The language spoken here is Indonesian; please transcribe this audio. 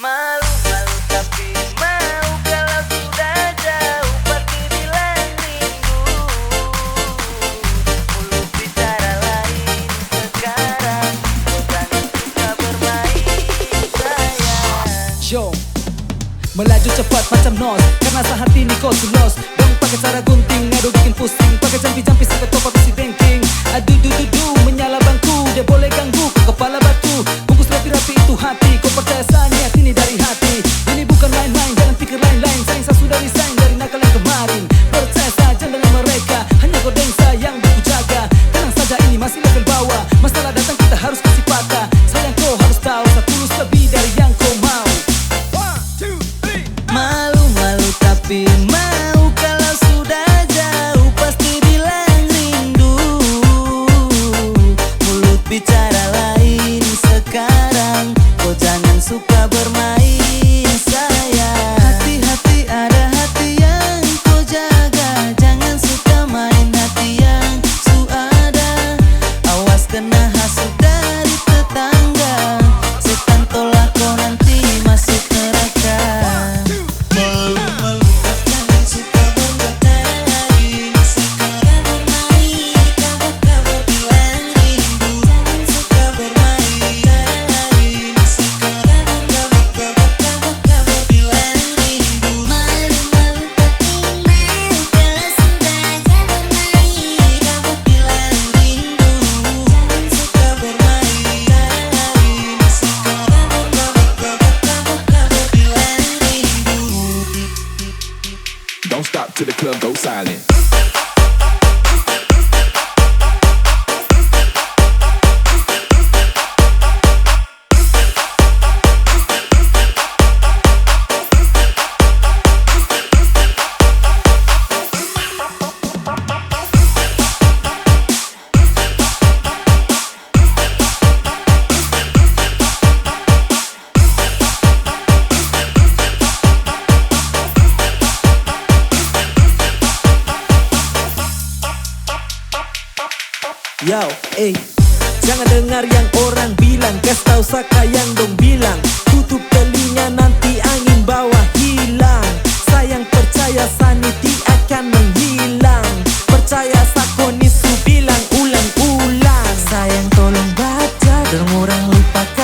Malu-malu tapi mau kalau sudah jauh pasti bilang rindu. Mulut bicara lain sekarang, kau jangan suka bermain sayang. Yo, melaju cepat macam nos, karena sehati ini kau sulos. Dong pakai cara gunting, aduh bikin pusing. Pakai jampi-jampi sampai topa besi banking. Aduh du menyala bangku, dia boleh ganggu ke kepala batu. Bungkus rapi-rapi itu hati, kau percaya niat ini dari hati. Ini bukan main-main, jangan pikir lain-lain. Sayang saya sudah resign dari nakal yang kemarin. Percaya saja dengan mereka, hanya kau dengsa yang aku jaga. Tenang saja ini masih level bawah, masalah datang kita harus kasih patah. Sayang kau harus tahu, saya tulus lebih dari yang kau mau. Malu-malu tapi mau kalau sudah jauh pasti bilang rindu. Mulut bicara lain sekarang, kau jangan suka bermain sayang. Hati-hati ada hati yang kau jaga, jangan suka main hati yang suada. Awas kena hasut dari tetangga, setan tolak kau nanti masuk neraka. Don't stop till the club goes silent. Yo, jangan dengar yang orang bilang, kasih tahu Saka yang dong bilang. Tutup telinga nanti angin bawa hilang. Sayang percaya saniti akan menghilang. Percaya Sakonisu bilang ulang-ulang. Sayang tolong baca dan orang lupakan.